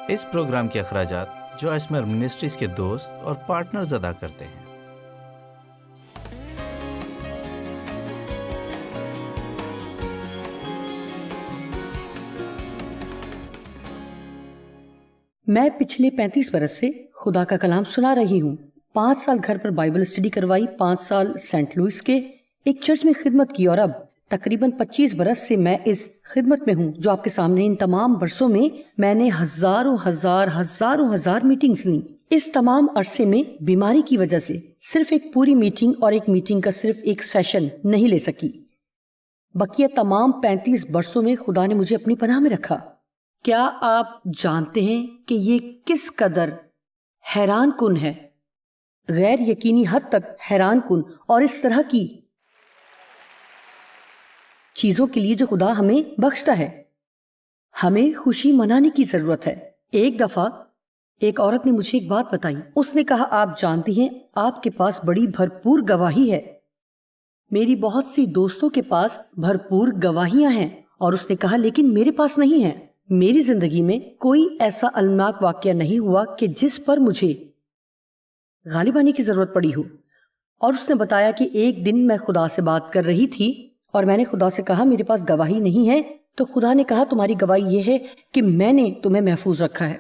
اس programme کے اخراجات جو اسمر منسٹریز کے دوست اور پارٹنرز ادا کرتے ہیں۔ میں پچھلے 35 برس سے خدا کا کلام سنا رہی ہوں۔ 5 سال گھر پر بائبل اسٹڈی کروائی، 5 سال سینٹ لوئس کے ایک چرچ میں خدمت کی، اور اب تقریباً 25 برس سے میں اس خدمت میں ہوں جو آپ کے سامنے۔ ان تمام برسوں میں نے ہزار میٹنگز لیں۔ اس تمام عرصے میں بیماری کی وجہ سے صرف ایک پوری میٹنگ اور ایک میٹنگ کا صرف ایک سیشن نہیں لے سکی۔ بقیہ تمام 35 برسوں میں خدا نے مجھے اپنی پناہ میں رکھا۔ کیا آپ جانتے ہیں کہ یہ کس قدر حیران کن ہے؟ غیر یقینی حد تک حیران کن، اور اس طرح کی چیزوں کے لیے جو خدا ہمیں بخشتا ہے۔ ہمیں خوشی منانے کی ضرورت ہے۔ ایک دفعہ ایک عورت نے مجھے ایک بات بتائی۔ اس نے کہا، آپ جانتی ہیں آپ کے پاس بڑی بھرپور گواہی ہے۔ میری بہت سی دوستوں کے پاس بھرپور گواہیاں ہیں، اور اس نے کہا لیکن میرے پاس نہیں ہیں۔ میری زندگی میں کوئی ایسا المناک واقعہ نہیں ہوا کہ جس پر مجھے غالب آنے کی ضرورت پڑی ہو۔ اور اس نے بتایا کہ ایک دن میں خدا سے بات کر رہی تھی اور میں نے خدا سے کہا میرے پاس گواہی نہیں ہے، تو خدا نے کہا تمہاری گواہی یہ ہے کہ میں نے تمہیں محفوظ رکھا ہے۔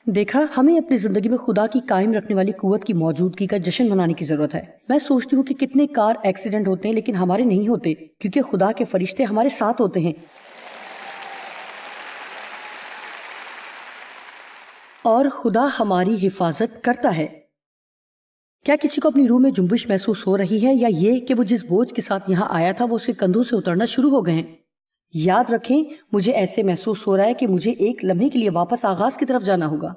دیکھا، ہمیں اپنی زندگی میں خدا کی قائم رکھنے والی قوت کی موجودگی کا جشن منانے کی ضرورت ہے۔ میں سوچتی ہوں کہ کتنے کار ایکسیڈنٹ ہوتے ہیں لیکن ہمارے نہیں ہوتے، کیونکہ خدا کے فرشتے ہمارے ساتھ ہوتے ہیں اور خدا ہماری حفاظت کرتا ہے۔ کیا کسی کو اپنی روح میں جنبش محسوس ہو رہی ہے، یا یہ کہ وہ جس بوجھ کے ساتھ یہاں آیا تھا وہ اس کے کندھوں سے اترنا شروع ہو گئے ہیں؟ یاد رکھیں، مجھے ایسے محسوس ہو رہا ہے کہ مجھے ایک لمحے کے لیے واپس آغاز کی طرف جانا ہوگا۔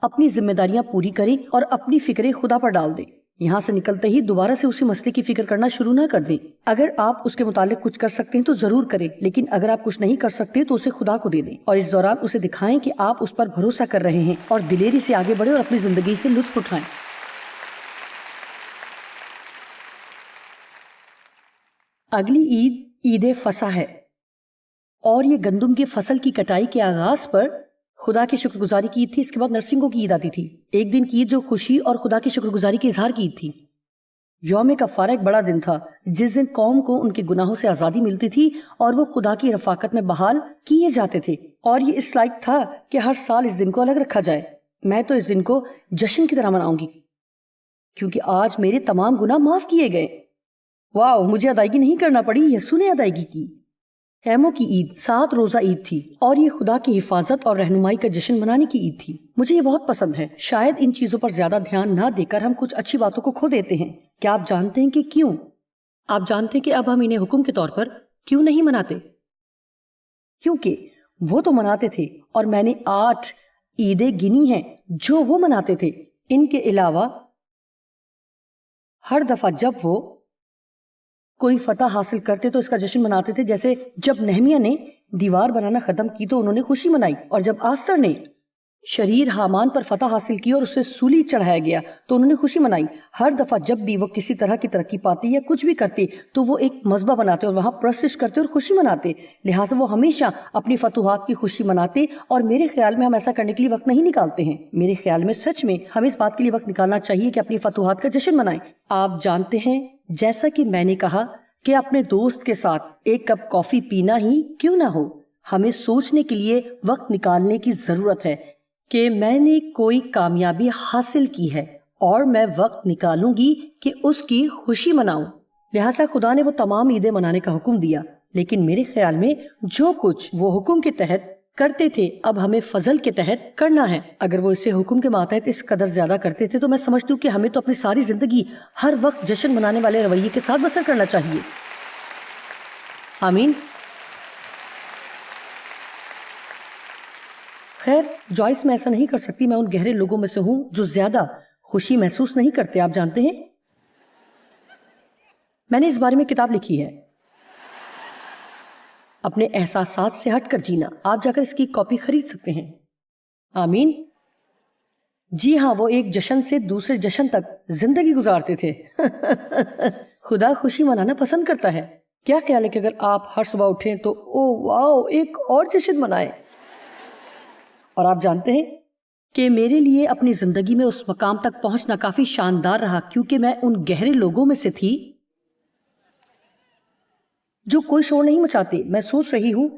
اپنی ذمہ داریاں پوری کریں اور اپنی فکریں خدا پر ڈال دیں۔ یہاں سے نکلتے ہی دوبارہ سے اسی مسئلے کی فکر کرنا شروع نہ کر دیں۔ اگر آپ اس کے متعلق کچھ کر سکتے ہیں تو ضرور کریں، لیکن اگر آپ کچھ نہیں کر سکتے تو اسے خدا کو دے دیں، اور اس دوران اسے دکھائیں کہ آپ اس پر بھروسہ کر رہے ہیں، اور دلیری سے آگے بڑھیں اور اپنی زندگی سے لطف اٹھائیں۔ اگلی عید فصح ہے، اور یہ گندم کی فصل کی کٹائی کے آغاز پر خدا کی شکر گزاری کی عید تھی۔ اس کے بعد نرسنگوں کی عید آتی تھی۔ ایک دن کی عید جو خوشی اور خدا کی شکر گزاری کے اظہار کی عید تھی۔ یوم کفارہ ایک بڑا دن تھا جس دن قوم کو ان کے گناہوں سے آزادی ملتی تھی اور وہ خدا کی رفاقت میں بحال کیے جاتے تھے، اور یہ اس لائق تھا کہ ہر سال اس دن کو الگ رکھا جائے۔ میں تو اس دن کو جشن کی طرح مناؤں گی کیونکہ آج میرے تمام گناہ معاف کیے گئے۔ واو، مجھے ادائیگی نہیں کرنا پڑی، یسوع نے ادائیگی کی۔ خیموں کی عید 7 روزہ عید تھی، اور یہ خدا کی حفاظت اور رہنمائی کا جشن منانے کی عید تھی۔ مجھے یہ بہت پسند ہے۔ شاید ان چیزوں پر زیادہ دھیان نہ دے کر ہم کچھ اچھی باتوں کو کھو دیتے ہیں۔ کیا آپ جانتے ہیں کہ کیوں؟ آپ جانتے ہیں کہ اب ہم انہیں حکم کے طور پر کیوں نہیں مناتے؟ کیونکہ وہ تو مناتے تھے، اور میں نے 8 عیدیں گنی ہیں جو وہ مناتے تھے۔ ان کے علاوہ ہر دفعہ جب وہ کوئی فتح حاصل کرتے تو اس کا جشن مناتے تھے۔ جیسے جب نہمیہ نے دیوار بنانا ختم کی تو انہوں نے خوشی منائی، اور جب آستر نے شریر حامان پر فتح حاصل کی اور اسے سولی چڑھایا گیا تو انہوں نے خوشی منائی۔ ہر دفعہ جب بھی وہ کسی طرح کی ترقی پاتے یا کچھ بھی کرتے تو وہ ایک مذبح بناتے اور وہاں پرستش کرتے اور خوشی مناتے۔ لہٰذا وہ ہمیشہ اپنی فتوحات کی خوشی مناتے، اور میرے خیال میں ہم ایسا کرنے کے لیے وقت نہیں نکالتے ہیں۔ میرے خیال میں سچ میں ہمیں اس بات کے لیے وقت نکالنا چاہیے کہ اپنی فتوحات کا جشن منائیں۔ آپ جانتے ہیں، جیسا کہ میں نے کہا کہ اپنے دوست کے ساتھ ایک کپ کافی پینا ہی کیوں نہ ہو، ہمیں سوچنے کے لیے وقت نکالنے کی ضرورت ہے کہ میں نے کوئی کامیابی حاصل کی ہے اور میں وقت نکالوں گی کہ اس کی خوشی مناؤں۔ لہٰذا خدا نے وہ تمام عیدیں منانے کا حکم دیا، لیکن میرے خیال میں جو کچھ وہ حکم کے تحت کرتے تھے اب ہمیں فضل کے تحت کرنا ہے۔ اگر وہ اسے حکم کے ماتحت اس قدر زیادہ کرتے تھے تو میں سمجھتی ہوں کہ ہمیں تو اپنی ساری زندگی ہر وقت جشن منانے والے رویے کے ساتھ بسر کرنا چاہیے۔ آمین۔ خیر، جوائس میں ایسا نہیں کر سکتی۔ میں ان گہرے لوگوں میں سے ہوں جو زیادہ خوشی محسوس نہیں کرتے، آپ جانتے ہیں۔ میں نے اس بارے میں کتاب لکھی ہے، اپنے احساسات سے ہٹ کر جینا۔ آپ جا کر اس کی کاپی خرید سکتے ہیں۔ آمین۔ جی ہاں، وہ ایک جشن سے دوسرے جشن تک زندگی گزارتے تھے۔ خدا خوشی منانا پسند کرتا ہے۔ کیا خیال ہے کہ اگر آپ ہر صبح اٹھیں تو او واو ایک اور جشن منائیں؟ اور آپ جانتے ہیں کہ میرے لیے اپنی زندگی میں اس مقام تک پہنچنا کافی شاندار رہا، کیونکہ میں ان گہرے لوگوں میں سے تھی جو کوئی شور نہیں مچاتے۔ میں سوچ رہی ہوں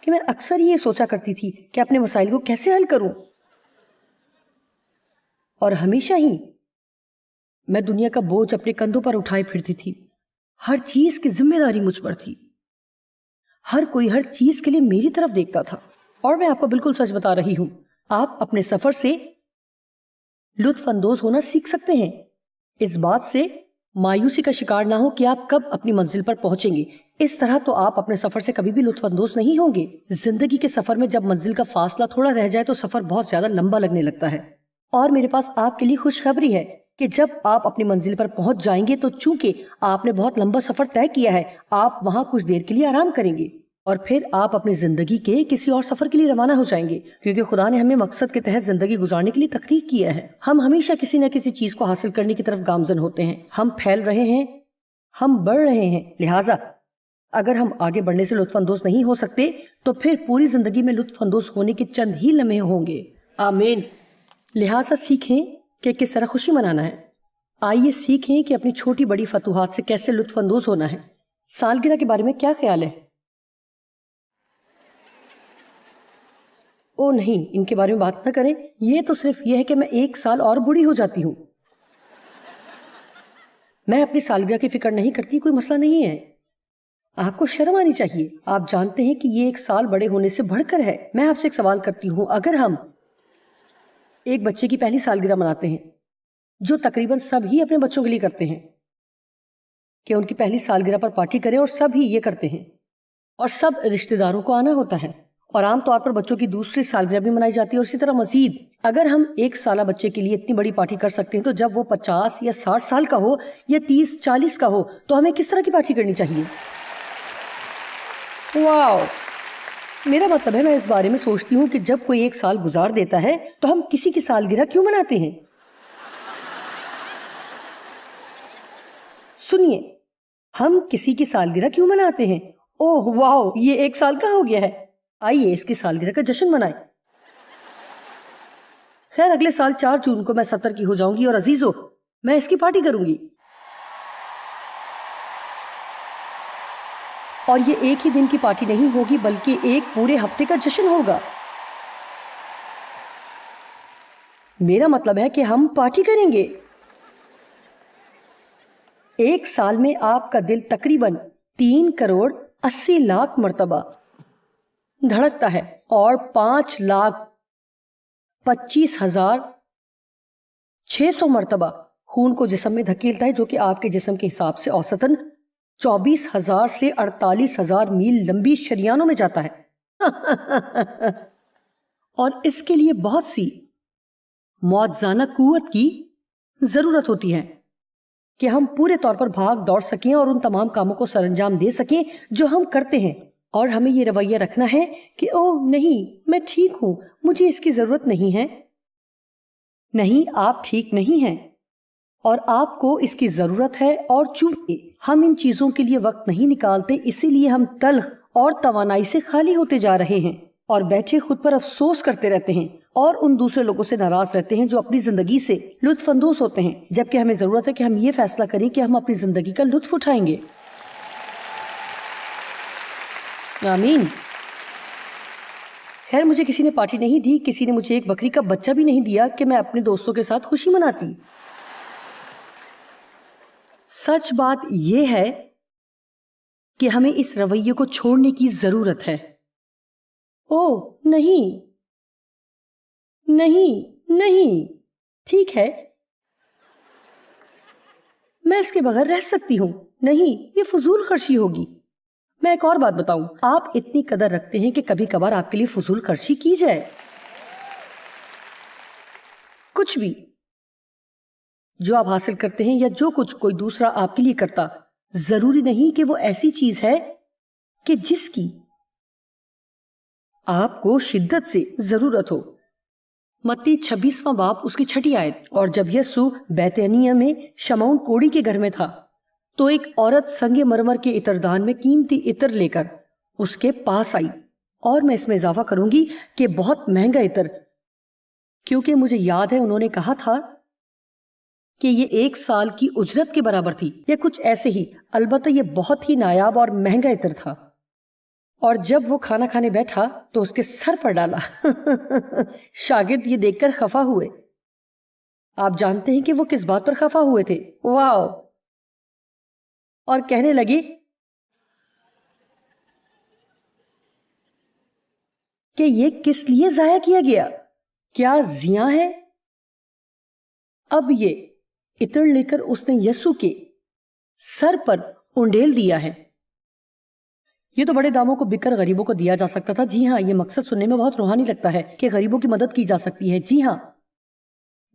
کہ میں اکثر یہ سوچا کرتی تھی کہ اپنے مسائل کو کیسے حل کروں، اور ہمیشہ ہی میں دنیا کا بوجھ اپنے کندھوں پر اٹھائے پھرتی تھی۔ ہر چیز کی ذمہ داری مجھ پر تھی، ہر کوئی ہر چیز کے لیے میری طرف دیکھتا تھا۔ اور میں آپ کو بالکل سچ بتا رہی ہوں، آپ اپنے سفر سے لطف اندوز ہونا سیکھ سکتے ہیں۔ اس بات سے مایوسی کا شکار نہ ہو کہ آپ کب اپنی منزل پر پہنچیں گے، اس طرح تو آپ اپنے سفر سے کبھی بھی لطف اندوز نہیں ہوں گے۔ زندگی کے سفر میں جب منزل کا فاصلہ تھوڑا رہ جائے تو سفر بہت زیادہ لمبا لگنے لگتا ہے۔ اور میرے پاس آپ کے لیے خوشخبری ہے کہ جب آپ اپنی منزل پر پہنچ جائیں گے تو چونکہ آپ نے بہت لمبا سفر طے کیا ہے، آپ وہاں کچھ دیر کے لیے آرام کریں گے اور پھر آپ اپنی زندگی کے کسی اور سفر کے لیے روانہ ہو جائیں گے، کیونکہ خدا نے ہمیں مقصد کے تحت زندگی گزارنے کے لیے تخلیق کیا ہے۔ ہم ہمیشہ کسی نہ کسی چیز کو حاصل کرنے کی طرف گامزن ہوتے ہیں، ہم پھیل رہے ہیں، ہم بڑھ رہے ہیں۔ لہٰذا اگر ہم آگے بڑھنے سے لطف اندوز نہیں ہو سکتے تو پھر پوری زندگی میں لطف اندوز ہونے کے چند ہی لمحے ہوں گے۔ آمین۔ لہٰذا سیکھیں کہ کس طرح خوشی منانا ہے۔ آئیے سیکھیں کہ اپنی چھوٹی بڑی فتوحات سے کیسے لطف اندوز ہونا ہے۔ سالگرہ کے بارے میں کیا خیال ہے؟ او نہیں، ان کے بارے میں بات نہ کریں، یہ تو صرف یہ ہے کہ میں 1 سال اور بوڑھی ہو جاتی ہوں۔ میں اپنی سالگرہ کی فکر نہیں کرتی، کوئی مسئلہ نہیں ہے۔ آپ کو شرم آنی چاہیے، آپ جانتے ہیں کہ یہ 1 سال بڑے ہونے سے بڑھ کر ہے۔ میں آپ سے ایک سوال کرتی ہوں، اگر ہم ایک بچے کی پہلی سالگرہ مناتے ہیں، جو تقریباً سب ہی اپنے بچوں کے لیے کرتے ہیں کہ ان کی پہلی سالگرہ پر پارٹی کریں، اور سب ہی یہ کرتے ہیں، اور سب رشتہ داروں کو آنا ہوتا ہے، اور عام طور پر بچوں کی دوسری سالگرہ بھی منائی جاتی ہے، اور اسی طرح مزید۔ اگر ہم 1 سالہ بچے کے لیے اتنی بڑی پارٹی کر سکتے ہیں تو جب وہ 50 یا 60 سال کا ہو یا 30-40 کا ہو تو ہمیں کس طرح کی پارٹی کرنی چاہیے؟ واو! میرا مطلب ہے، میں اس بارے میں سوچتی ہوں کہ جب کوئی 1 سال گزار دیتا ہے تو ہم کسی کی سالگرہ کیوں مناتے ہیں؟ سنیے، ہم کسی کی سالگرہ کیوں مناتے ہیں؟ اوہ واو، یہ 1 سال کا ہو گیا ہے، آئیے اس کی سالگرہ کا جشن منائیں۔ خیر، اگلے سال 4 جون کو میں 70 کی ہو جاؤں گی، اور عزیزو میں اس کی پارٹی کروں گی، اور یہ ایک ہی دن کی پارٹی نہیں ہوگی بلکہ ایک پورے ہفتے کا جشن ہوگا۔ میرا مطلب ہے کہ ہم پارٹی کریں گے۔ 1 سال میں آپ کا دل تقریباً 3 کروڑ 80 لاکھ مرتبہ دھڑکتا ہے، اور 5,25,600 مرتبہ خون کو جسم میں دھکیلتا ہے، جو کہ آپ کے جسم کے حساب سے اوسطاً 24,000 سے 48,000 میل لمبی شریانوں میں جاتا ہے۔ اور اس کے لیے بہت سی معجزانہ قوت کی ضرورت ہوتی ہے کہ ہم پورے طور پر بھاگ دوڑ سکیں اور ان تمام کاموں کو سر انجام دے سکیں جو ہم کرتے ہیں، اور ہمیں یہ رویہ رکھنا ہے کہ اوہ نہیں، میں ٹھیک ہوں، مجھے اس کی ضرورت نہیں ہے۔ نہیں، آپ ٹھیک نہیں ہیں، اور آپ کو اس کی ضرورت ہے، اور چونکہ ہم ان چیزوں کے لیے وقت نہیں نکالتے، اسی لیے ہم تلخ اور توانائی سے خالی ہوتے جا رہے ہیں، اور بیٹھے خود پر افسوس کرتے رہتے ہیں، اور ان دوسرے لوگوں سے ناراض رہتے ہیں جو اپنی زندگی سے لطف اندوز ہوتے ہیں، جبکہ ہمیں ضرورت ہے کہ ہم یہ فیصلہ کریں کہ ہم اپنی زندگی کا لطف اٹھائیں گے۔ آمین۔ خیر، مجھے کسی نے پارٹی نہیں دی، کسی نے مجھے ایک بکری کا بچہ بھی نہیں دیا کہ میں اپنے دوستوں کے ساتھ خوشی مناتی۔ سچ بات یہ ہے کہ ہمیں اس رویے کو چھوڑنے کی ضرورت ہے۔ اوہ نہیں، نہیں، نہیں، ٹھیک ہے، میں اس کے بغیر رہ سکتی ہوں، نہیں، یہ فضول خرچی ہوگی۔ میں ایک اور بات بتاؤں، آپ اتنی قدر رکھتے ہیں کہ کبھی کبھار آپ کے لیے فضول خرچی کی جائے۔ کچھ بھی جو آپ حاصل کرتے ہیں یا جو کچھ کوئی دوسرا آپ کے لیے کرتا، ضروری نہیں کہ وہ ایسی چیز ہے کہ جس کی آپ کو شدت سے ضرورت ہو۔ متی 26واں باب اس کی 6 آیت۔ اور جب یسوع بیت عنیہ میں شمعون کوڑی کے گھر میں تھا تو ایک عورت سنگ مرمر کے عطردان میں قیمتی عطر لے کر اس کے پاس آئی، اور میں اس میں اضافہ کروں گی کہ بہت مہنگا عطر، کیونکہ مجھے یاد ہے انہوں نے کہا تھا کہ یہ 1 سال کی اجرت کے برابر تھی یا کچھ ایسے ہی، البتہ یہ بہت ہی نایاب اور مہنگا عطر تھا۔ اور جب وہ کھانا کھانے بیٹھا تو اس کے سر پر ڈالا۔ شاگرد یہ دیکھ کر خفا ہوئے۔ آپ جانتے ہیں کہ وہ کس بات پر خفا ہوئے تھے؟ واو! اور کہنے لگے کہ یہ کس لیے ضائع کیا گیا؟ کیا زیاں ہے؟ اب یہ عطر لے کر اس نے یسوع کے سر پر انڈیل دیا ہے۔ یہ تو بڑے داموں کو بک کر غریبوں کو دیا جا سکتا تھا۔ جی ہاں، یہ مقصد سننے میں بہت روحانی لگتا ہے کہ غریبوں کی مدد کی جا سکتی ہے۔ جی ہاں،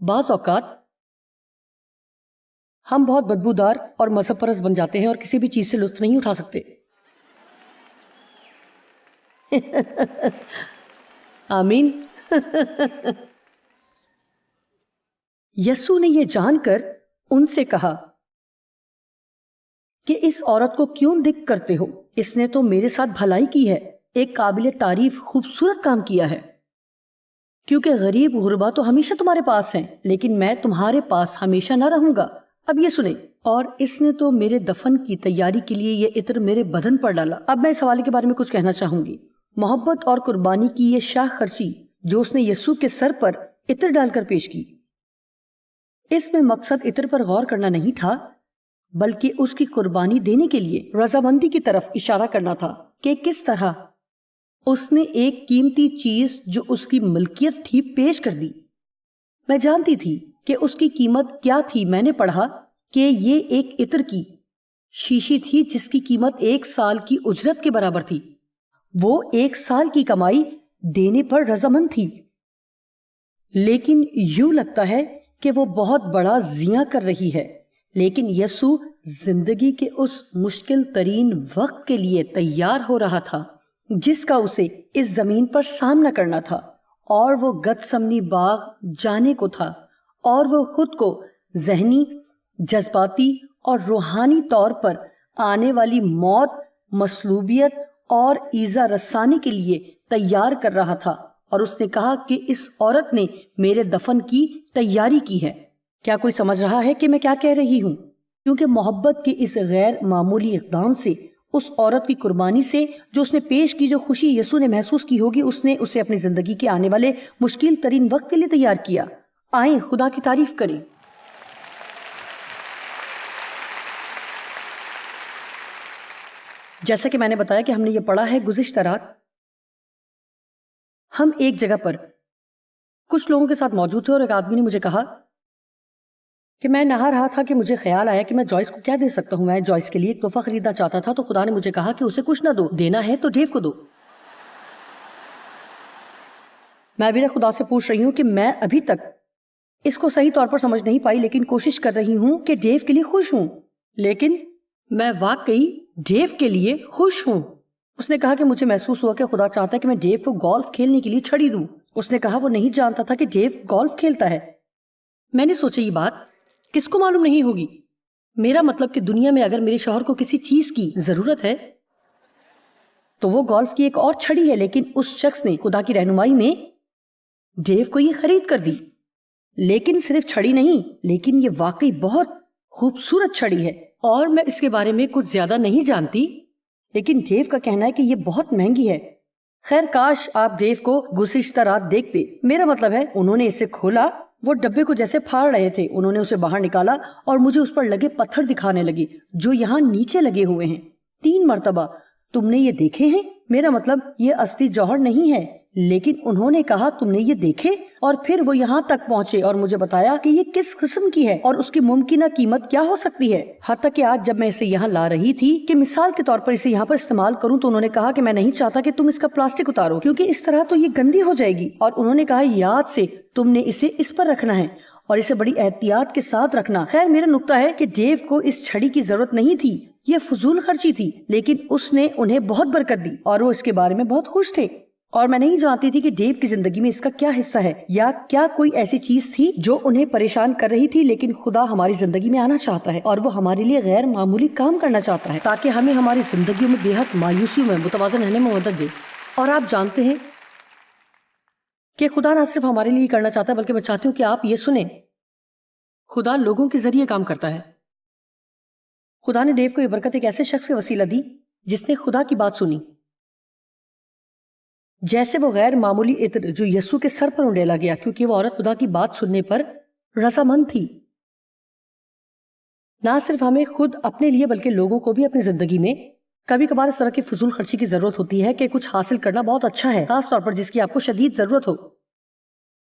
بعض اوقات ہم بہت بدبودار اور مذہب پرست بن جاتے ہیں اور کسی بھی چیز سے لطف نہیں اٹھا سکتے۔ آمین۔ یسوع نے یہ جان کر ان سے کہا کہ اس عورت کو کیوں دکھ کرتے ہو؟ اس نے تو میرے ساتھ بھلائی کی ہے، ایک قابل تعریف خوبصورت کام کیا ہے، کیونکہ غریب غربا تو ہمیشہ تمہارے پاس ہیں، لیکن میں تمہارے پاس ہمیشہ نہ رہوں گا۔ اب یہ سنیں، اور اس نے تو میرے دفن کی تیاری کے لیے یہ عطر میرے بدن پر ڈالا۔ اب میں اس حوالے کے بارے میں کچھ کہنا چاہوں گی۔ محبت اور قربانی کی یہ شاہ خرچی جو اس نے یسوع کے سر پر عطر ڈال کر پیش کی، اس میں مقصد عطر پر غور کرنا نہیں تھا، بلکہ اس کی قربانی دینے کے لیے رضامندی کی طرف اشارہ کرنا تھا کہ کس طرح اس نے ایک قیمتی چیز جو اس کی ملکیت تھی پیش کر دی۔ میں جانتی تھی کہ اس کی قیمت کیا تھی۔ میں نے پڑھا کہ یہ ایک عطر کی شیشی تھی جس کی قیمت 1 سال کی اجرت کے برابر تھی۔ وہ 1 سال کی کمائی دینے پر رضامند تھی، لیکن یوں لگتا ہے کہ وہ بہت بڑا زیاں کر رہی ہے۔ لیکن یسوع زندگی کے اس مشکل ترین وقت کے لیے تیار ہو رہا تھا جس کا اسے اس زمین پر سامنا کرنا تھا، اور وہ گتسمنی باغ جانے کو تھا، اور وہ خود کو ذہنی، جذباتی اور روحانی طور پر آنے والی موت، مصلوبیت اور ایذا رسانی کے لیے تیار کر رہا تھا۔ اور اس نے کہا کہ اس عورت نے میرے دفن کی تیاری کی ہے۔ کیا کوئی سمجھ رہا ہے کہ میں کیا کہہ رہی ہوں؟ کیونکہ محبت کے اس غیر معمولی اقدام سے، اس عورت کی قربانی سے جو اس نے پیش کی، جو خوشی یسوع نے محسوس کی ہوگی، اس نے اسے اپنی زندگی کے آنے والے مشکل ترین وقت کے لیے تیار کیا۔ آئیں خدا کی تعریف کریں۔ جیسا کہ میں نے بتایا کہ ہم نے یہ پڑھا ہے گزشتہ رات، ہم ایک جگہ پر کچھ لوگوں کے ساتھ موجود تھے، اور ایک آدمی نے مجھے کہا کہ میں نہا رہا تھا کہ مجھے خیال آیا کہ میں جوائس کو کیا دے سکتا ہوں۔ میں جوائس کے لیے ایک تحفہ خریدنا چاہتا تھا، تو خدا نے مجھے کہا کہ اسے کچھ نہ دو، دینا ہے تو ڈیو کو دو۔ میں بھی خدا سے پوچھ رہی ہوں کہ میں ابھی تک اس کو صحیح طور پر سمجھ نہیں پائی، لیکن کوشش کر رہی ہوں کہ ڈیو کے لیے خوش ہوں، لیکن میں واقعی ڈیو کے لیے خوش ہوں۔ اس نے کہا کہ مجھے محسوس ہوا کہ خدا چاہتا ہے کہ میں ڈیو کو گولف کھیلنے کے لیے چھڑی دوں۔ اس نے کہا وہ نہیں جانتا تھا کہ ڈیو گولف کھیلتا ہے۔ میں نے سوچا یہ بات کس کو معلوم نہیں ہوگی؟ میرا مطلب کہ دنیا میں اگر میرے شوہر کو کسی چیز کی ضرورت ہے تو وہ گولف کی ایک اور چھڑی ہے، لیکن اس شخص نے خدا کی رہنمائی میں ڈیو کو یہ خرید کر دی۔ لیکن صرف چھڑی نہیں، لیکن یہ واقعی بہت خوبصورت چھڑی ہے، اور میں اس کے بارے میں کچھ زیادہ نہیں جانتی، لیکن ڈیو کا کہنا ہے کہ یہ بہت مہنگی ہے۔ خیر کاش آپ ڈیو کو گزشتہ رات دیکھتے۔ میرا مطلب ہے انہوں نے اسے کھولا، وہ ڈبے کو جیسے پھاڑ رہے تھے، انہوں نے اسے باہر نکالا اور مجھے اس پر لگے پتھر دکھانے لگے جو یہاں نیچے لگے ہوئے ہیں 3 مرتبہ۔ تم نے یہ دیکھے ہیں؟ میرا مطلب یہ اصلی جوہر نہیں ہے، لیکن انہوں نے کہا تم نے یہ دیکھے؟ اور پھر وہ یہاں تک پہنچے اور مجھے بتایا کہ یہ کس قسم کی ہے اور اس کی ممکنہ قیمت کیا ہو سکتی ہے۔ حتیٰ کہ آج جب میں اسے یہاں لا رہی تھی کہ مثال کے طور پر اسے یہاں پر استعمال کروں، تو انہوں نے کہا کہ میں نہیں چاہتا کہ تم اس کا پلاسٹک اتارو، کیونکہ اس طرح تو یہ گندی ہو جائے گی، اور انہوں نے کہا یاد سے تم نے اسے اس پر رکھنا ہے اور اسے بڑی احتیاط کے ساتھ رکھنا۔ خیر میرا نقطہ ہے کہ ڈیو کو اس چھڑی کی ضرورت نہیں تھی، یہ فضول خرچی تھی، لیکن اس نے انہیں بہت برکت دی اور وہ اس کے بارے میں بہت خوش تھے۔ اور میں نہیں جانتی تھی کہ ڈیو کی زندگی میں اس کا کیا حصہ ہے یا کیا کوئی ایسی چیز تھی جو انہیں پریشان کر رہی تھی، لیکن خدا ہماری زندگی میں آنا چاہتا ہے اور وہ ہمارے لیے غیر معمولی کام کرنا چاہتا ہے تاکہ ہمیں ہماری زندگیوں میں بے حد مایوسیوں میں متوازن رہنے میں مدد دے۔ اور آپ جانتے ہیں کہ خدا نہ صرف ہمارے لیے کرنا چاہتا ہے بلکہ میں چاہتی ہوں کہ آپ یہ سنیں، خدا لوگوں کے ذریعے کام کرتا ہے۔ خدا نے ڈیو کو یہ برکت ایک ایسے شخص کے وسیلہ دی جس نے خدا کی بات سنی، جیسے وہ غیر معمولی عطر جو یسوع کے سر پر انڈیلا گیا، کیونکہ وہ عورت خدا کی بات سننے پر رضامند تھی۔ نہ صرف ہمیں خود اپنے لیے بلکہ لوگوں کو بھی اپنی زندگی میں کبھی کبھار اس طرح کی فضول خرچی کی ضرورت ہوتی ہے کہ کچھ حاصل کرنا بہت اچھا ہے، خاص طور پر جس کی آپ کو شدید ضرورت ہو،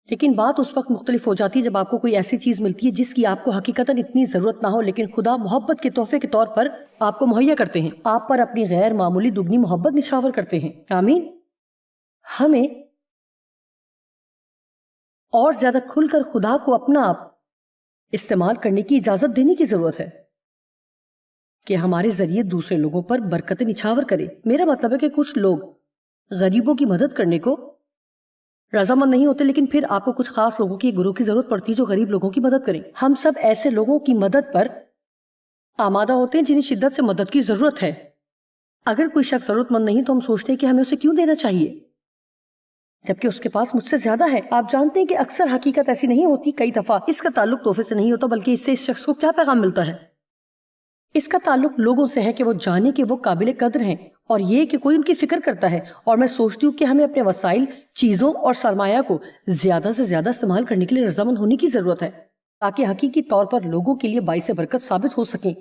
لیکن بات اس وقت مختلف ہو جاتی ہے جب آپ کو کوئی ایسی چیز ملتی ہے جس کی آپ کو حقیقتاً اتنی ضرورت نہ ہو، لیکن خدا محبت کے تحفے کے طور پر آپ کو مہیا کرتے ہیں، آپ پر اپنی غیر معمولی دگنی محبت نچھاور کرتے ہیں۔ آمین۔ ہمیں اور زیادہ کھل کر خدا کو اپنا آپ استعمال کرنے کی اجازت دینے کی ضرورت ہے کہ ہمارے ذریعے دوسرے لوگوں پر برکتیں نچھاور کرے۔ میرا مطلب ہے کہ کچھ لوگ غریبوں کی مدد کرنے کو رضامند نہیں ہوتے، لیکن پھر آپ کو کچھ خاص لوگوں کی ایک گروہ کی ضرورت پڑتی ہے جو غریب لوگوں کی مدد کریں۔ ہم سب ایسے لوگوں کی مدد پر آمادہ ہوتے ہیں جنہیں شدت سے مدد کی ضرورت ہے۔ اگر کوئی شخص ضرورت مند نہیں تو ہم سوچتے ہیں کہ ہمیں اسے کیوں دینا چاہیے جبکہ اس کے پاس مجھ سے زیادہ ہے۔ آپ جانتے ہیں کہ اکثر حقیقت ایسی نہیں ہوتی، کئی دفعہ اس کا تعلق تحفے سے نہیں ہوتا بلکہ اس سے اس شخص کو کیا پیغام ملتا ہے، اس کا تعلق لوگوں سے ہے کہ وہ جانے کہ وہ قابل قدر ہیں اور یہ کہ کوئی ان کی فکر کرتا ہے۔ اور میں سوچتی ہوں کہ ہمیں اپنے وسائل، چیزوں اور سرمایہ کو زیادہ سے زیادہ استعمال کرنے کے لیے رضامند ہونے کی ضرورت ہے تاکہ حقیقی طور پر لوگوں کے لیے باعث برکت ثابت ہو سکیں۔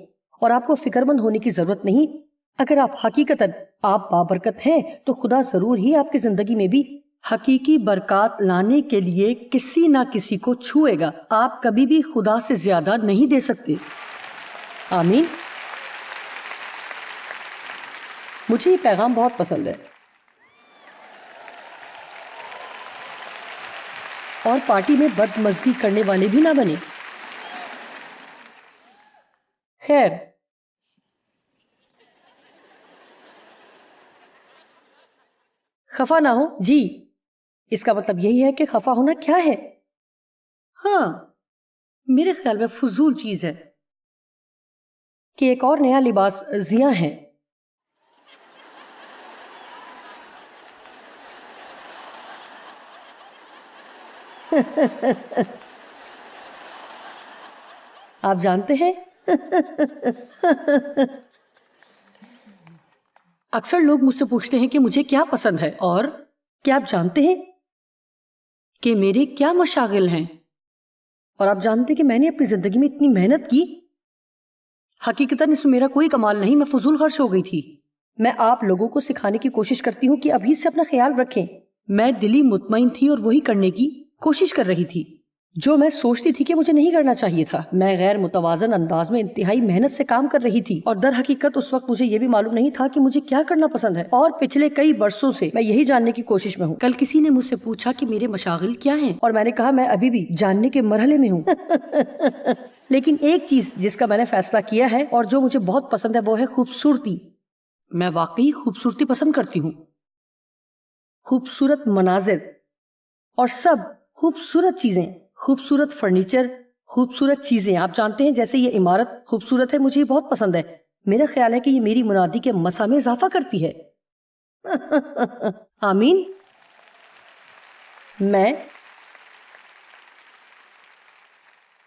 اور آپ کو فکر مند ہونے کی ضرورت نہیں، اگر آپ حقیقتاً آپ بابرکت ہیں تو خدا ضرور ہی آپ کی زندگی میں بھی حقیقی برکات لانے کے لیے کسی نہ کسی کو چھوئے گا۔ آپ کبھی بھی خدا سے زیادہ نہیں دے سکتے۔ آمین۔ مجھے یہ پیغام بہت پسند ہے۔ اور پارٹی میں بدمزگی کرنے والے بھی نہ بنے۔ خیر، خفا نہ ہو۔ جی، اس کا مطلب یہی ہے کہ خفا ہونا کیا ہے؟ ہاں، میرے خیال میں فضول چیز ہے کہ ایک اور نیا لباس زیاں ہے۔ آپ جانتے ہیں اکثر لوگ مجھ سے پوچھتے ہیں کہ مجھے کیا پسند ہے، اور کیا آپ جانتے ہیں کہ میرے کیا مشاغل ہیں؟ اور آپ جانتے ہیں کہ میں نے اپنی زندگی میں اتنی محنت کی، حقیقتاً اس میں میرا کوئی کمال نہیں، میں فضول خرچ ہو گئی تھی۔ میں آپ لوگوں کو سکھانے کی کوشش کرتی ہوں کہ ابھی سے اپنا خیال رکھیں۔ میں دلی مطمئن تھی اور وہی کرنے کی کوشش کر رہی تھی جو میں سوچتی تھی کہ مجھے نہیں کرنا چاہیے تھا۔ میں غیر متوازن انداز میں انتہائی محنت سے کام کر رہی تھی، اور در حقیقت اس وقت مجھے یہ بھی معلوم نہیں تھا کہ مجھے کیا کرنا پسند ہے، اور پچھلے کئی برسوں سے میں یہی جاننے کی کوشش میں ہوں۔ کل کسی نے مجھ سے پوچھا کہ میرے مشاغل کیا ہیں، اور میں نے کہا میں ابھی بھی جاننے کے مرحلے میں ہوں۔ لیکن ایک چیز جس کا میں نے فیصلہ کیا ہے اور جو مجھے بہت پسند ہے وہ ہے خوبصورتی۔ میں واقعی خوبصورتی پسند کرتی ہوں، خوبصورت مناظر اور سب خوبصورت چیزیں، خوبصورت فرنیچر، خوبصورت چیزیں۔ آپ جانتے ہیں جیسے یہ عمارت خوبصورت ہے، مجھے یہ بہت پسند ہے۔ میرا خیال ہے کہ یہ میری منادی کے مسا میں اضافہ کرتی ہے۔ آمین۔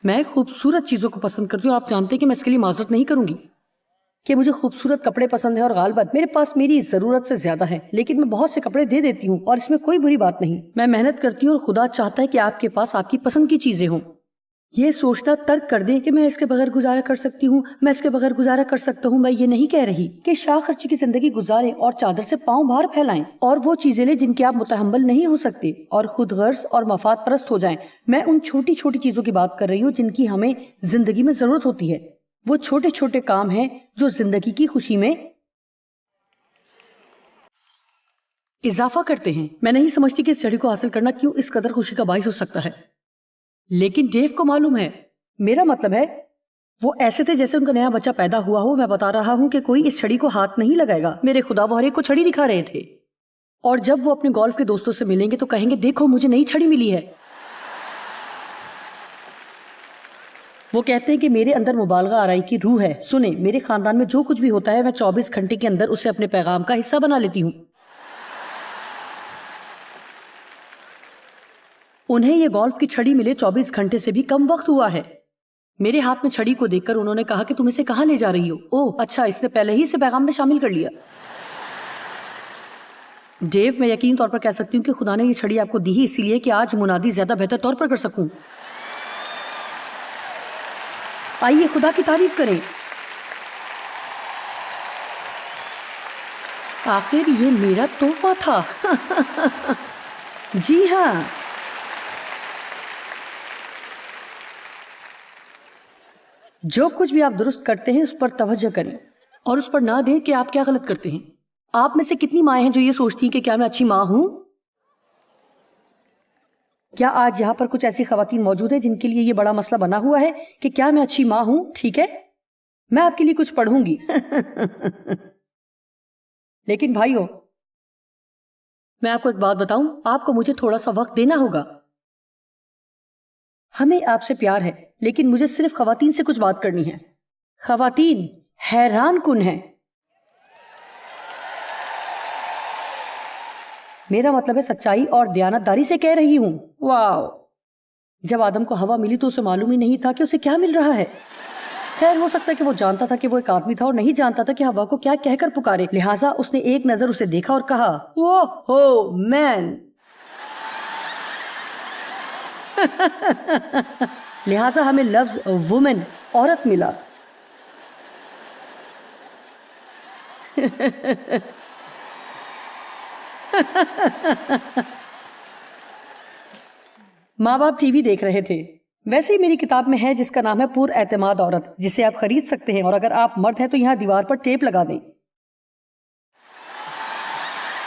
میں خوبصورت چیزوں کو پسند کرتی ہوں، آپ جانتے ہیں کہ میں اس کے لیے معذرت نہیں کروں گی کہ مجھے خوبصورت کپڑے پسند ہیں، اور غالباً میرے پاس میری ضرورت سے زیادہ ہیں، لیکن میں بہت سے کپڑے دے دیتی ہوں اور اس میں کوئی بری بات نہیں۔ میں محنت کرتی ہوں اور خدا چاہتا ہے کہ آپ کے پاس آپ کی پسند کی چیزیں ہوں۔ یہ سوچنا ترک کر دیں کہ میں اس کے بغیر گزارا کر سکتی ہوں، میں اس کے بغیر گزارا کر سکتا ہوں۔ میں یہ نہیں کہہ رہی کہ شاہ خرچی کی زندگی گزاریں اور چادر سے پاؤں باہر پھیلائیں اور وہ چیزیں لیں جن کے آپ متحمل نہیں ہو سکتے اور خود غرض اور مفاد پرست ہو جائیں۔ میں ان چھوٹی چھوٹی چیزوں کی بات کر رہی ہوں جن کی ہمیں زندگی میں ضرورت ہوتی ہے۔ وہ چھوٹے چھوٹے کام ہیں جو زندگی کی خوشی میں اضافہ کرتے ہیں۔ میں نہیں سمجھتی کہ اس چھڑی کو حاصل کرنا کیوں اس قدر خوشی کا باعث ہو سکتا ہے، لیکن ڈیو کو معلوم ہے۔ میرا مطلب ہے وہ ایسے تھے جیسے ان کا نیا بچہ پیدا ہوا ہو۔ میں بتا رہا ہوں کہ کوئی اس چھڑی کو ہاتھ نہیں لگائے گا۔ میرے خدا، وہ ہر ایک کو چھڑی دکھا رہے تھے اور جب وہ اپنے گولف کے دوستوں سے ملیں گے تو کہیں گے دیکھو مجھے نئی چھڑی ملی ہے. وہ کہتے ہیں کہ میرے اندر مبالغہ آرائی کی روح ہے. سنیں، میرے خاندان میں جو کچھ بھی ہوتا ہے میں 24 گھنٹے کے اندر اسے اپنے پیغام کا حصہ بنا لیتی ہوں. انہیں یہ گولف کی چھڑی ملے 24 گھنٹے سے بھی کم وقت ہوا ہے. میرے ہاتھ میں چھڑی کو دیکھ کر انہوں نے کہا کہ تم اسے کہاں لے جا رہی ہو؟ اوہ اچھا، اس نے پہلے ہی اسے پیغام میں شامل کر لیا. ڈیو، میں یقین طور پر کہہ سکتی ہوں کہ خدا نے یہ چھڑی آپ کو دی ہی اسی لیے کہ آج منادی زیادہ بہتر طور پر کر سکوں. آئیے خدا کی تعریف کریں. آخر یہ میرا تحفہ تھا. جی ہاں. جو کچھ بھی آپ درست کرتے ہیں اس پر توجہ کریں اور اس پر نہ دیں کہ آپ کیا غلط کرتے ہیں. آپ میں سے کتنی مائیں ہیں جو یہ سوچتی ہیں کہ کیا میں اچھی ماں ہوں؟ کیا آج یہاں پر کچھ ایسی خواتین موجود ہیں جن کے لیے یہ بڑا مسئلہ بنا ہوا ہے کہ کیا میں اچھی ماں ہوں؟ ٹھیک ہے، میں آپ کے لیے کچھ پڑھوں گی. لیکن بھائیو، میں آپ کو ایک بات بتاؤں، آپ کو مجھے تھوڑا سا وقت دینا ہوگا. ہمیں آپ سے پیار ہے، لیکن مجھے صرف خواتین سے کچھ بات کرنی ہے. خواتین حیران کن ہیں. میرا مطلب ہے سچائی اور دیانتداری سے کہہ رہی ہوں. واو. جب آدم کو ہوا ملی تو اسے معلوم ہی نہیں تھا کہ اسے کیا مل رہا ہے. خیر، ہو سکتا ہے کہ وہ جانتا تھا کہ وہ ایک آدمی تھا اور نہیں جانتا تھا کہ ہوا کو کیا کہہ کر پکارے. لہٰذا اس نے ایک نظر اسے دیکھا اور کہا اوہ ہو مین. لہٰذا ہمیں لفظ وومن، عورت ملا. ماں باپ ٹی وی دیکھ رہے تھے. ویسے ہی میری کتاب میں ہے جس کا نام ہے پر اعتماد عورت، جسے آپ خرید سکتے ہیں، اور اگر آپ مرد ہیں تو یہاں دیوار پر ٹیپ لگا دیں.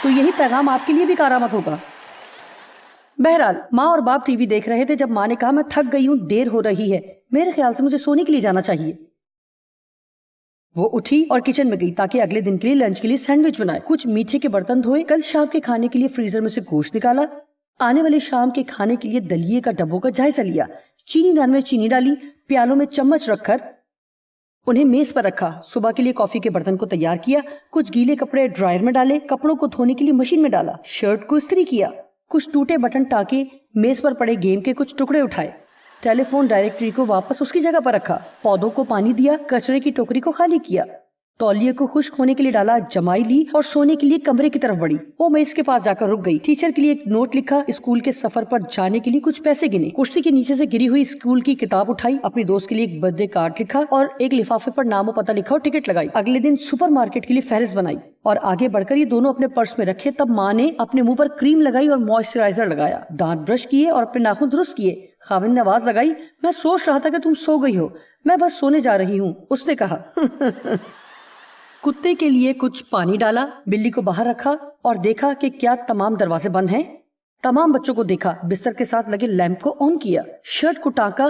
تو یہی پیغام آپ کے لیے بھی کارآمد ہوگا. بہرحال ماں اور باپ ٹی وی دیکھ رہے تھے جب ماں نے کہا میں تھک گئی ہوں، دیر ہو رہی ہے، میرے خیال سے مجھے سونے کے لیے جانا چاہیے. وہ اٹھی اور کچن میں گئی تاکہ اگلے دن کے لیے لنچ کے لیے سینڈوچ بنائے. کچھ میٹھے کے برتن دھوئے، کل شام کے کھانے کے لیے فریزر میں سے گوشت نکالا، آنے والے شام کے کھانے کے لیے دلیے کا ڈبوں کا جائزہ لیا، چینی دان میں چینی ڈالی، پیالوں میں چمچ رکھ کر انہیں میز پر رکھا. صبح کے لیے کافی کے برتن کو تیار کیا، کچھ گیلے کپڑے ڈرائر میں ڈالے، کپڑوں کو دھونے کے لیے مشین میں ڈالا، شرٹ کو استری کیا، کچھ ٹوٹے بٹن ٹانکے، میز پر پڑے گیم کے کچھ ٹکڑے اٹھائے، ٹیلی فون ڈائریکٹری کو واپس اس کی جگہ پر رکھا، پودوں کو پانی دیا، کچرے کی ٹوکری کو خالی کیا، تولیے کو خشک ہونے کے لیے ڈالا، جمائی لی اور سونے کے لیے کمرے کی طرف بڑھی. وہ میز کے پاس جا کر رک گئی. ٹیچر کے لیے ایک نوٹ لکھا، اسکول کے سفر پر جانے کے لیے کچھ پیسے گنے، کرسی کے نیچے سے گری ہوئی اسکول کی کتاب اٹھائی، اپنی دوست کے لیے ایک برتھ ڈے کارڈ لکھا اور ایک لفافے پر نام و پتہ لکھا اور ٹکٹ لگائی. اگلے دن سپر مارکیٹ کے لیے فہرست بنائی اور آگے بڑھ کر یہ دونوں اپنے پرس میں رکھے. تب ماں نے اپنے منہ پر کریم لگائی اور موئسچرائزر لگایا، دانت برش کیے اور اپنے ناخن درست کیے. خاوند نے آواز لگائی، میں سوچ رہا تھا کہ تم سو گئی ہو. میں بس سونے جا رہی ہوں، اس نے کہا. کتے کے لیے کچھ پانی ڈالا، بلی کو باہر رکھا اور دیکھا کہ کیا تمام دروازے بند ہیں. تمام بچوں کو دیکھا، بستر کے ساتھ لگے لیمپ کو آن کیا، شرٹ کو ٹانکا،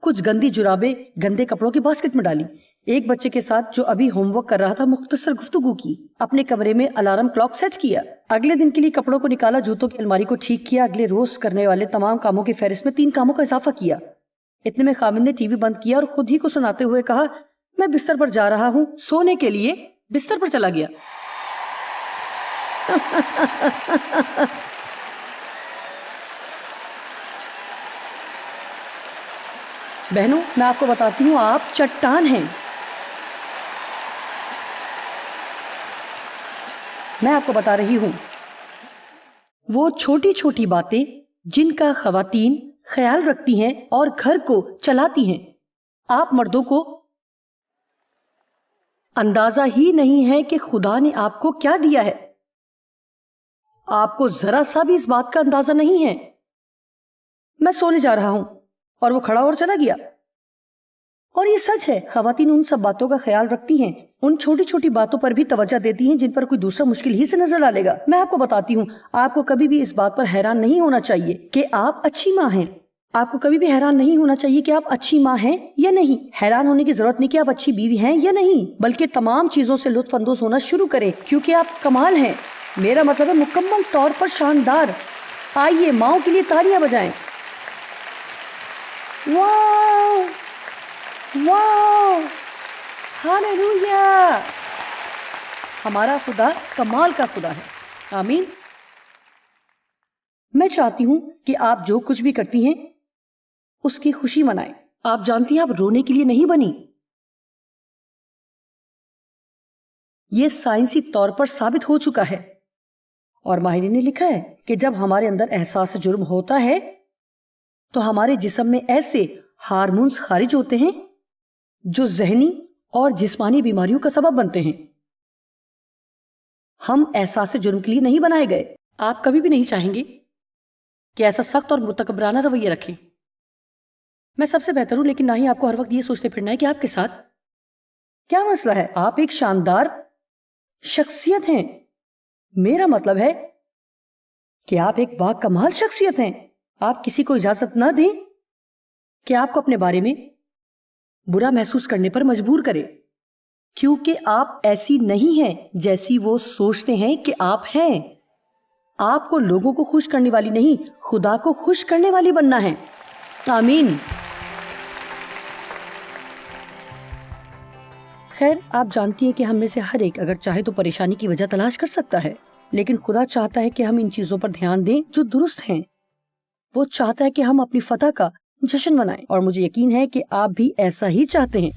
کچھ گندی جرابیں گندے کپڑوں کی باسکٹ میں ڈالی. ایک بچے کے ساتھ جو ابھی ہوم ورک کر رہا تھا مختصر گفتگو کی، اپنے کمرے میں الارم کلاک سیٹ کیا. اگلے دن کے لیے کپڑوں کو نکالا، جوتوں کی الماری کو ٹھیک کیا، اگلے روز کرنے والے تمام کاموں کی فہرست میں 3 کاموں کا اضافہ کیا. اتنے میں خاوند نے ٹی وی بند کیا اور خود ہی کو سناتے ہوئے کہا، میں بستر پر جا رہا ہوں. سونے کے لیے بستر پر چلا گیا. بہنوں، میں آپ کو بتاتی ہوں، آپ چٹان ہیں. میں آپ کو بتا رہی ہوں، وہ چھوٹی چھوٹی باتیں جن کا خواتین خیال رکھتی ہیں اور گھر کو چلاتی ہیں. آپ مردوں کو اندازہ ہی نہیں ہے کہ خدا نے آپ کو کیا دیا ہے. آپ کو ذرا سا بھی اس بات کا اندازہ نہیں ہے. میں سونے جا رہا ہوں، اور وہ کھڑا اور چلا گیا. اور یہ سچ ہے، خواتین ان سب باتوں کا خیال رکھتی ہیں، ان چھوٹی چھوٹی باتوں پر بھی توجہ دیتی ہیں جن پر کوئی دوسرا مشکل ہی سے نظر ڈالے گا. میں آپ کو بتاتی ہوں، آپ کو کبھی بھی اس بات پر حیران نہیں ہونا چاہیے کہ آپ اچھی ماں ہیں. آپ کو کبھی بھی حیران نہیں ہونا چاہیے کہ آپ اچھی ماں ہیں یا نہیں. حیران ہونے کی ضرورت نہیں کہ آپ اچھی بیوی ہیں یا نہیں، بلکہ تمام چیزوں سے لطف اندوز ہونا شروع کریں کیونکہ آپ کمال ہیں. میرا مطلب ہے مکمل طور پر شاندار. آئیے ماؤں کے لیے تالیاں بجائیں. واو واو ہاللویا. ہمارا خدا کمال کا خدا ہے. آمین. میں چاہتی ہوں کہ آپ جو کچھ بھی کرتی ہیں اس کی خوشی منائیں. آپ جانتی ہیں آپ رونے کے لیے نہیں بنی. یہ سائنسی طور پر ثابت ہو چکا ہے اور ماہرین نے لکھا ہے کہ جب ہمارے اندر احساس جرم ہوتا ہے تو ہمارے جسم میں ایسے ہارمونز خارج ہوتے ہیں جو ذہنی اور جسمانی بیماریوں کا سبب بنتے ہیں. ہم احساس جرم کے لیے نہیں بنائے گئے. آپ کبھی بھی نہیں چاہیں گے کہ ایسا سخت اور متکبرانہ رویہ رکھیں. میں سب سے بہتر ہوں، لیکن نہ ہی آپ کو ہر وقت یہ سوچتے پھرنا ہے کہ آپ کے ساتھ کیا مسئلہ ہے. آپ ایک شاندار شخصیت ہیں. میرا مطلب ہے کہ آپ ایک با کمال شخصیت ہیں. آپ کسی کو اجازت نہ دیں کہ آپ کو اپنے بارے میں برا محسوس کرنے پر مجبور کرے، کیونکہ آپ ایسی نہیں ہیں جیسی وہ سوچتے ہیں کہ آپ ہیں. آپ کو لوگوں کو خوش کرنے والی نہیں، خدا کو خوش کرنے والی بننا ہے. آمین. خیر، آپ جانتی ہیں کہ ہم میں سے ہر ایک اگر چاہے تو پریشانی کی وجہ تلاش کر سکتا ہے، لیکن خدا چاہتا ہے کہ ہم ان چیزوں پر دھیان دیں جو درست ہیں. وہ چاہتا ہے کہ ہم اپنی فتح کا جشن منائیں، اور مجھے یقین ہے کہ آپ بھی ایسا ہی چاہتے ہیں.